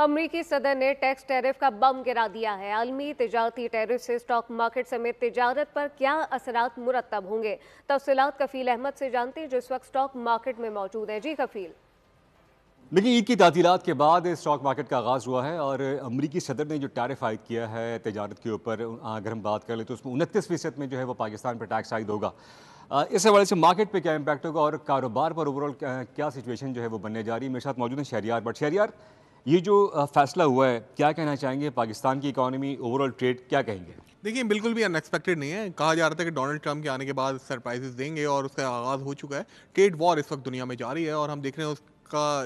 अमरीकी सदर ने टैक्स टैरिफ का बम गिरा दिया है। आलमी तिजारती टैरिफ से स्टॉक मार्केट समेत तिजारत पर क्या असरात मुरतब होंगे, तफसीलात कफील अहमद से जानते हैं जो इस वक्त स्टॉक मार्केट में मौजूद है। जी कफील। देखिए, ईद की तातीलात के बाद स्टॉक मार्केट का आगाज़ हुआ है और अमरीकी सदर ने जो टैरिफ आयद किया है तजारत के ऊपर, अगर हम बात कर लें तो उसमें 29% में जो है वो पाकिस्तान पर टैक्स आयद होगा। इस हवाले से मार्केट पे क्या इम्पैक्ट होगा और कारोबार पर ओवरऑल क्या सिचुएशन जो है वो बनने जा रही है। मेरे साथ मौजूद है शहरियार। बट शहरियार, ये जो फैसला हुआ है, क्या कहना चाहेंगे? पाकिस्तान की इकॉनमी, ओवरऑल ट्रेड, क्या कहेंगे? देखिए, बिल्कुल भी अनएक्सपेक्टेड नहीं है। कहा जा रहा था कि डोनाल्ड ट्रंप के आने के बाद सरप्राइजेस देंगे और उसका आगाज़ हो चुका है। ट्रेड वॉर इस वक्त दुनिया में जारी है और हम देख रहे हैं उसका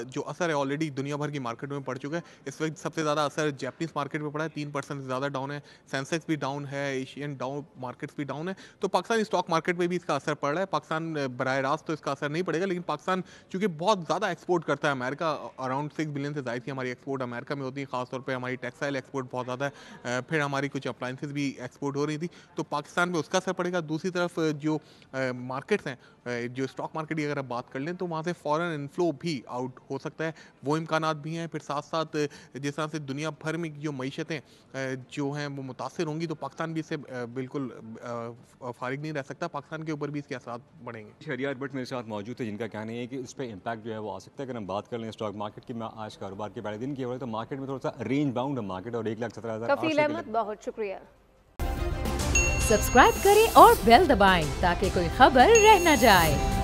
जो असर है ऑलरेडी दुनिया भर की मार्केट में पड़ चुका है। इस वक्त सबसे ज़्यादा असर जापानीज़ मार्केट में पड़ा है, 3% से ज़्यादा डाउन है। सेंसेक्स भी डाउन है, एशियन डाउन मार्केट्स भी डाउन है। तो पाकिस्तानी स्टॉक मार्केट में भी इसका असर पड़ रहा है। पाकिस्तान बराह रास्त तो इसका असर नहीं पड़ेगा, लेकिन पाकिस्तान चूँकि बहुत ज़्यादा एक्सपोर्ट करता है अमेरिका, अराउंड 6 बिलियन से ज़ायद की हमारी एक्सपोर्ट अमेरिका में होती है। खासतौर पर हमारी टेक्सटाइल एक्सपोर्ट बहुत ज़्यादा है, फिर हमारी कुछ अप्लाइंसेज भी एक्सपोर्ट हो रही थी, तो पाकिस्तान में उसका असर पड़ेगा। दूसरी तरफ जो मार्केट्स हैं, जो स्टॉक मार्केट की अगर आप बात कर लें तो वहाँ से फॉरेन इनफ्लो भी आउट हो सकता है, वो इम्कानात भी हैं। फिर साथ साथ जिस तरह से दुनिया भर में जो मईशतें जो हैं वो मुतासिर होंगी, तो पाकिस्तान भी इससे बिल्कुल फारिग नहीं रह सकता। पाकिस्तान के ऊपर भी इसके असर बढ़ेंगे। शहरियार बट मेरे साथ मौजूद है जिनका कहना है कि इस पर इम्पैक्ट जो है वो आ सकता है। अगर हम बात कर लें स्टॉक मार्केट की, मैं आज कारोबार के पहले दिन की हो तो मार्केट में थोड़ा सा रेंज बाउंड है मार्केट और 1,17,000 कफील अहमद, बहुत शुक्रिया। सब्सक्राइब करें और बेल दबाएं ताकि कोई खबर रह न जाए।